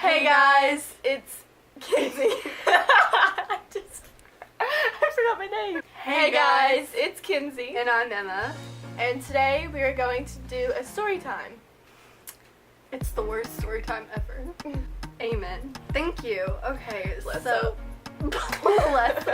Hey guys, it's Kenzie. I forgot my name. Hey guys, it's Kenzie. And I'm Emma. And today we are going to do a story time. It's the worst story time ever. Amen. Thank you. Okay, Let's so Let's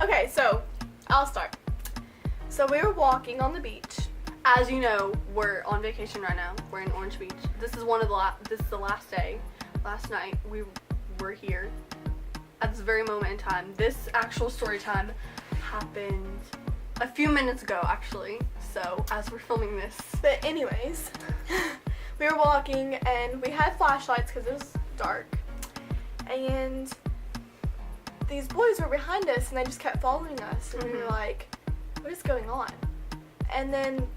Okay, so I'll start. So we were walking on the beach. As you know, we're on vacation right now. We're in Orange Beach. This is the last day. Last night we were here at this very moment in time. This actual story time happened a few minutes ago, actually. So as we're filming this. But anyways, we were walking and we had flashlights because it was dark. And these boys were behind us and they just kept following us. And we were like, what is going on? And then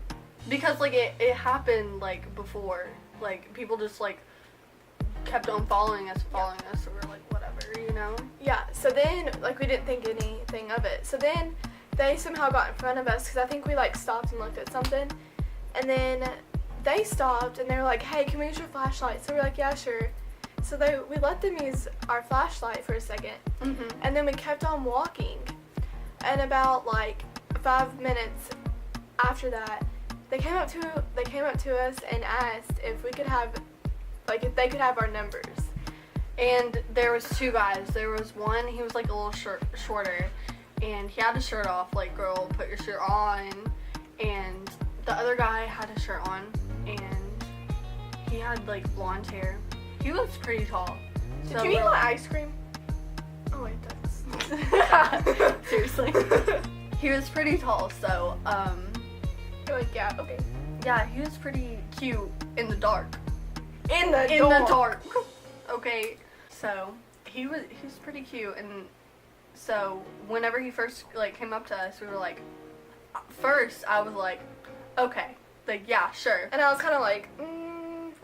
because like it happened like before, like people just like kept on following us, so we're like whatever, you know? Yeah, so then like we didn't think anything of it. So then they somehow got in front of us because I think we like stopped and looked at something. And then they stopped and they were like, hey, can we use your flashlight? So we were like, yeah, sure. So we let them use our flashlight for a second. And then we kept on walking. And about like 5 minutes after that, they came up to us and asked if we could have, like, if they could have our numbers. And there was two guys. There was one, he was like a little shorter, and he had his shirt off, like, girl, put your shirt on. And the other guy had his shirt on, and he had like blonde hair. He was pretty tall. Did you eat my ice cream? Oh wait, that's seriously. He was pretty tall, so you're like, yeah, okay. Yeah, he was pretty cute in the dark. In the dark. Okay, so he was pretty cute, and so whenever he first like came up to us, we were like, first I was like, okay, like yeah, sure. And I was kind of like,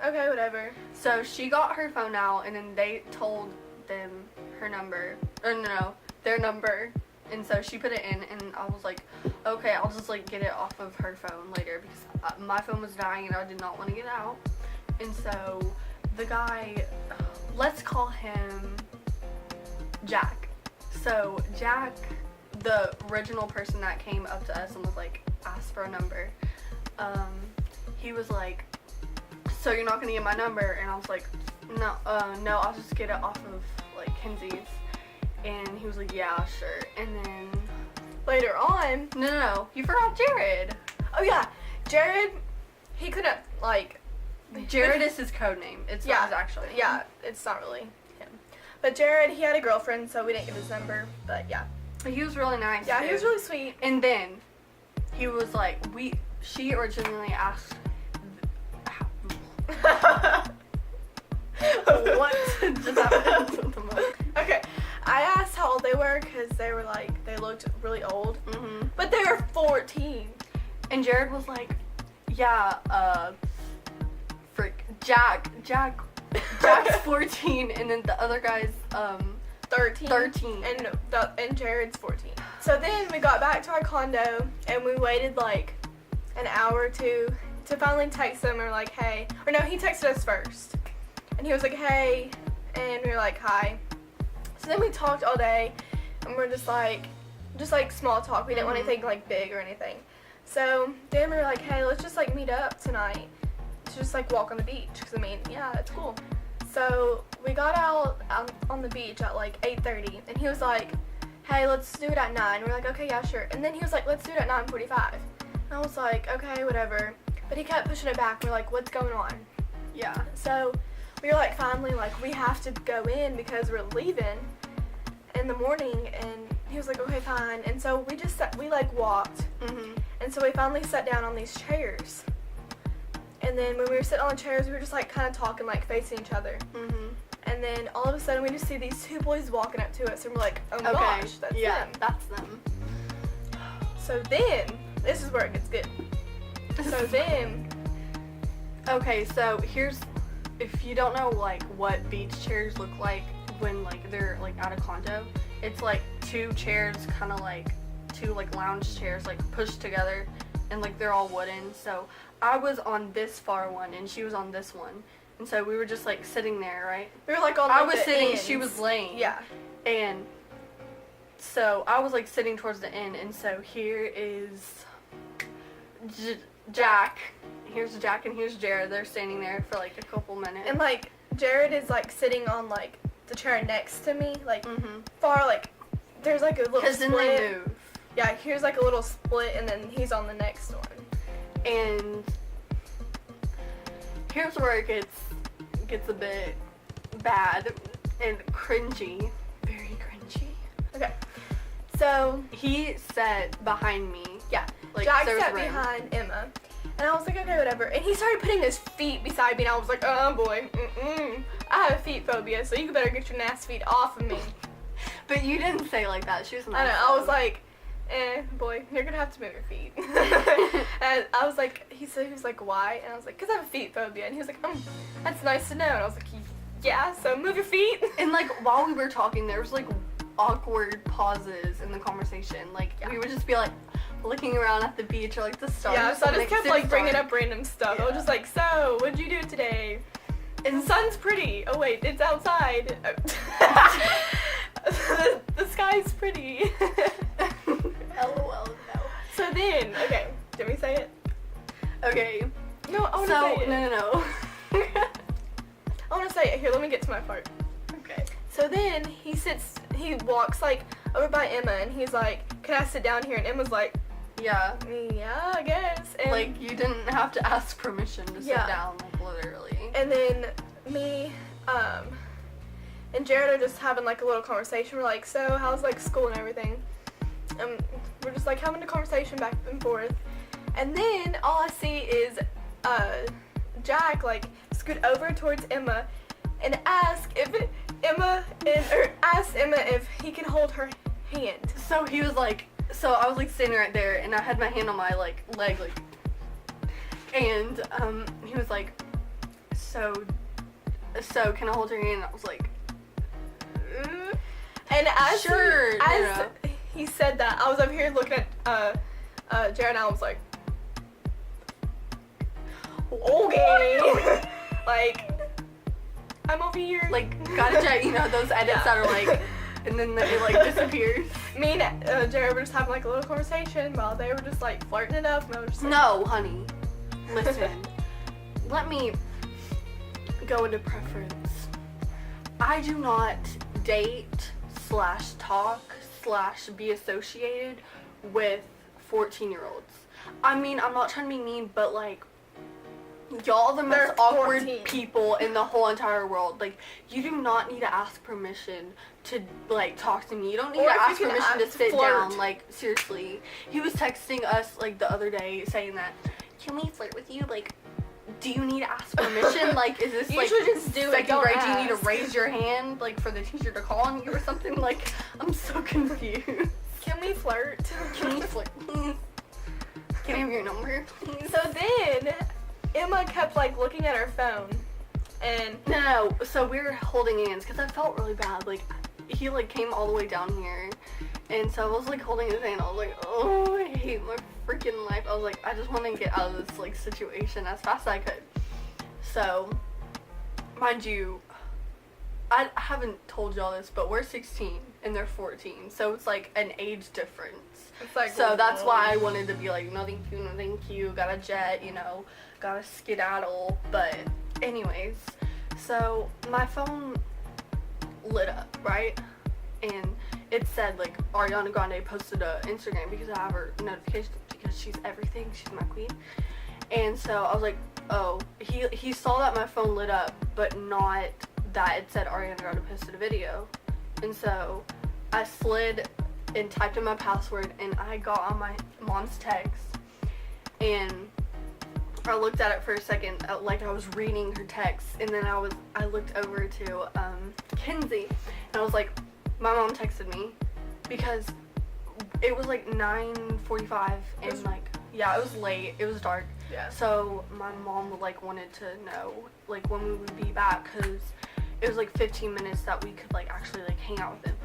okay, whatever. So she got her phone out, and then they told them her number, or no, their number. And so she put it in, and I was like, okay, I'll just like get it off of her phone later because my phone was dying and I did not want to get out. And so the guy, let's call him Jack. So Jack, the original person that came up to us and was like, asked for a number, he was like, so you're not gonna get my number? And I was like, no, I'll just get it off of like Kenzie's. And he was like, yeah, sure. And then later on, no, you forgot Jared. Oh yeah, Jared, he couldn't like. Jared is his code name. It's not his actual name. Yeah, it's not really him. But Jared, he had a girlfriend, so we didn't get his number. But yeah, he was really nice. Yeah, too. he was really sweet. And then he was like, she originally asked. What just happened? Okay, I asked how old they were because they were like, they looked really old. But they were 14. And Jared was like, yeah, Jack's 14, and then the other guy's 13. And Jared's 14. So then we got back to our condo and we waited like an hour or two to finally text them. Or like, hey, or no, he texted us first, and he was like, hey, and we were like, hi. So then we talked all day, and we're just like small talk. We didn't want anything like big or anything. So then we were like, hey, let's just like meet up tonight to just like walk on the beach. Cause I mean, yeah, it's cool. So we got out on the beach at like 8:30, and he was like, hey, let's do it at 9. We're like, okay, yeah, sure. And then he was like, let's do it at 9:45. And I was like, okay, whatever. But he kept pushing it back. We're like, what's going on? Yeah. So we were like, finally, like, we have to go in because we're leaving in the morning. And he was like, okay, fine. And so we like walked. And so we finally sat down on these chairs. And then when we were sitting on the chairs, we were just like kind of talking, like facing each other. And then all of a sudden we just see these two boys walking up to us, and we're like, oh my gosh, that's them. That's them. So then, this is where it gets good. So then, okay, so here's, if you don't know like what beach chairs look like when like they're like at a condo, it's like two chairs, kind of like two like lounge chairs like pushed together, and like they're all wooden. So I was on this far one and she was on this one, And so we were just like sitting there, right? We were like on. I Like, was the sitting, ends. she was laying. Yeah. And so I was like sitting towards the end, and so here is Jack. Here's Jack and here's Jared. They're standing there for like a couple minutes. And like Jared is like sitting on like the chair next to me, like far like there's like a little split. Because then they move. Yeah, here's like a little split, and then he's on the next one. And here's where it gets a bit bad and cringy. Very cringy. Okay. So He sat behind me. yeah, Like, Jack there was sat room. behind Emma, and I was like, okay, whatever. And he started putting his feet beside me, and I was like, oh boy, I have feet phobia, so you better get your nasty feet off of me. But you didn't say it like that. She was I know. I was like, boy, you're gonna have to move your feet. And I was like, he was like, why? And I was like, because I have a feet phobia. And he was like, that's nice to know. And I was like, yeah, so move your feet. And like while we were talking, there was like awkward pauses in the conversation. Like we would just be like looking around at the beach or like the stars. Yeah, so I just kept like bringing dark. up random stuff. I was Yeah. just like, so what'd you do today? And the sun's pretty. Oh wait, it's outside. The sky's pretty. LOL, no. So then, okay, did we say it? Okay. No, I want to So say it. no. I want to say it. Here, let me get to my part. Okay. So then he walks like over by Emma, and he's like, can I sit down here? And Emma's like, Yeah. yeah, I guess. And Like you didn't have to ask permission to sit Yeah. down, like literally. And then me, and Jared are just having like a little conversation. We're like, so how's like school and everything? We're just like having a conversation back and forth. And then all I see is Jack like scoot over towards Emma and ask Emma if he can hold her hand. So he was like, so I was like sitting right there, and I had my hand on my like leg, like, and he was like, so can I hold your hand? And I was like, And as Sure, as he said that, I was over here looking at Jared, and I was like, okay, like I'm over here. like gotta check, you know, those edits that are like, and then it like disappears. Me and Jared were just having like a little conversation while they were just like flirting it up, and I was just like, No, honey. Listen. Let me go into preference. I do not date / talk / be associated with 14-year-olds. I mean, I'm not trying to be mean, but like, y'all are the most They're awkward 14. people in the whole entire world. Like, you do not need to ask permission to like talk to me. You don't need Or to if ask you can permission to ask- sit flirt. down. Like, seriously. He was texting us like the other day saying that, can we flirt with you? Like, do you need to ask permission? Like, is this You like should just do it, second don't grade? Do you need to ask. raise your hand like for the teacher to call on you or something? Like, I'm so confused. can we flirt? Can we flirt, please? Can I have your number, please? So then Emma kept like looking at her phone, and No, so we were holding hands because I felt really bad. Like, he like came all the way down here, and so I was like holding his hand. I was like, oh, I hate my freaking life. I was like, I just want to get out of this like situation as fast as I could. So, mind you, I haven't told y'all this, but we're 16 and they're 14, so it's like an age difference. it's like, So that's why I wanted to be like, no thank you, got a jet, you know, got a skedaddle. But anyways, so my phone lit up, right? And it said like Ariana Grande posted a Instagram because I have her notifications because she's everything, she's my queen. And so I was like, oh, he saw that my phone lit up, but not that it said Ariana Grande posted a video. And so I slid and typed in my password, and I got on my mom's text, and I looked at it for a second, like I was reading her text, and then I looked over to Kenzie, and I was like, my mom texted me, because it was like 9:45, and like, yeah, it was late, it was dark, yeah. so my mom like wanted to know like when we would be back, because it was like 15 minutes that we could like actually like hang out with him.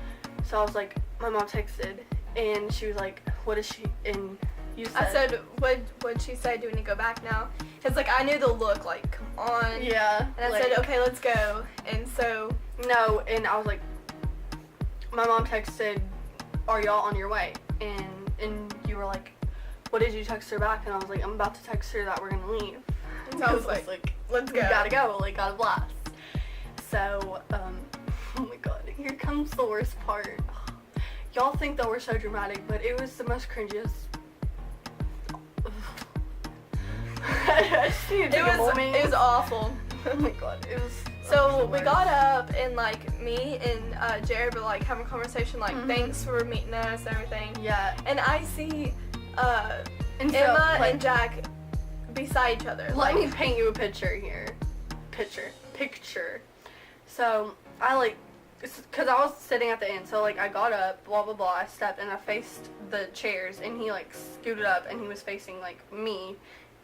So I was like, my mom texted, and she was like, what is she, and You I said, what'd she say? Do we need to go back now? Because, like, I knew the look, like, come on. Yeah. And I said, okay, let's go. And so. No, and I was like, my mom texted, are y'all on your way? And you were like, what did you text her back? And I was like, I'm about to text her that we're going to leave. And so I was like, let's go. We gotta go, like, gotta blast. So, oh my god, here comes the worst part. Y'all think that we're so dramatic, but it was the most cringiest. It was awful. Oh my god, it was. So we got up and like me and Jared were like having a conversation like thanks for meeting us and everything. Yeah. And I see And so, Emma like, and Jack beside each other. Let me paint you a picture here. Picture. So I like, cause I was sitting at the end. So like I got up, blah blah blah. I stepped and I faced the chairs, and he like scooted up and he was facing like me.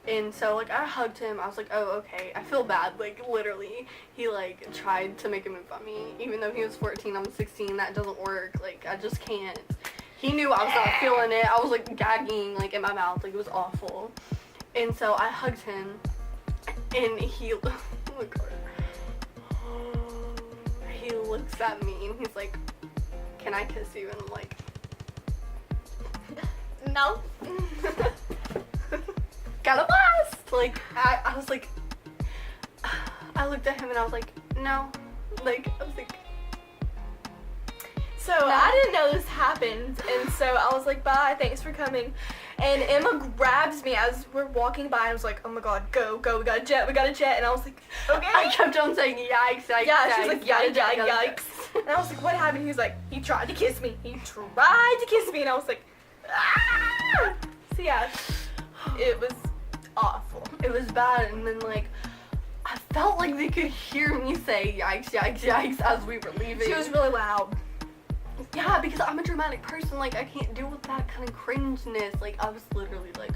And so, like, I hugged him. I was like, oh, okay. I feel bad. Like, literally, he, like, tried to make a move on me. Even though he was 14, I'm 16. That doesn't work. Like, I just can't. He knew I was not feeling it. I was, like, gagging, like, in my mouth. Like, it was awful. And so, I hugged him. And he, oh, my God. He looks at me, and he's like, can I kiss you? And I'm like, no. Gotta blast! Like, I was like, I looked at him and I was like, no. Like, I was like. So, I didn't know this happened, and so I was like, bye, thanks for coming. And Emma grabs me as we're walking by and was like, oh my god, go, we got a jet. And I was like, okay. I kept on saying, yikes. Yeah, she was like, yikes. And I was like, what happened? He was like, he tried to kiss me. And I was like, ah! So, yeah, it was awful. It was bad, and then like I felt like they could hear me say yikes as we were leaving. She was really loud. Yeah, because I'm a dramatic person. Like, I can't deal with that kind of cringeness. Like, I was literally like,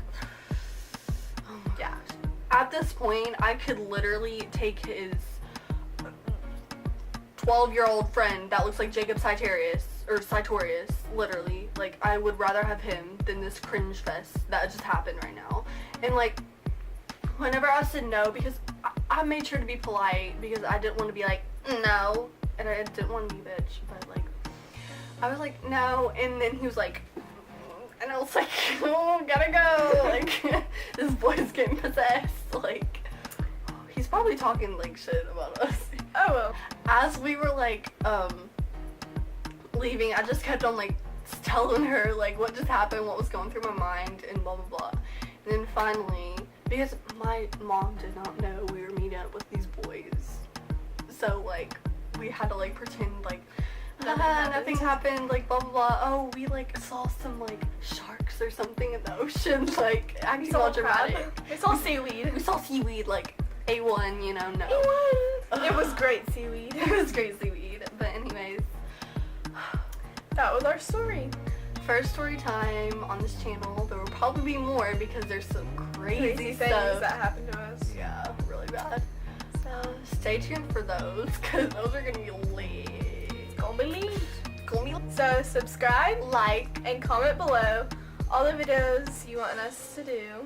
oh my gosh. At this point, I could literally take his 12-year-old friend that looks like Jacob Sartorius, literally. Like, I would rather have him than this cringe fest that just happened right now. And like, whenever I said no, because I made sure to be polite, because I didn't want to be like, no, and I didn't want to be bitch, but like, I was like, no, and then he was like, and I was like, oh, gotta go, like, this boy's getting possessed, like, he's probably talking like shit about us. Oh well. As we were like, leaving, I just kept on like telling her like what just happened, what was going through my mind, and blah blah blah. And then finally, because my mom did not know we were meeting up with these boys, so like we had to like pretend like nothing happened, like blah blah blah. Oh, we like saw some like sharks or something in the ocean, like acting all dramatic. We saw seaweed. We saw seaweed, like A1, you know, no. A1. It was great seaweed. It was great seaweed. But anyways, that was our story. First story time on this channel. There will probably be more because there's some crazy things stuff that happened to us. Yeah, really bad. So stay tuned for those, because those are gonna be lit. It's gonna be lit. So subscribe, like, and comment below all the videos you want us to do.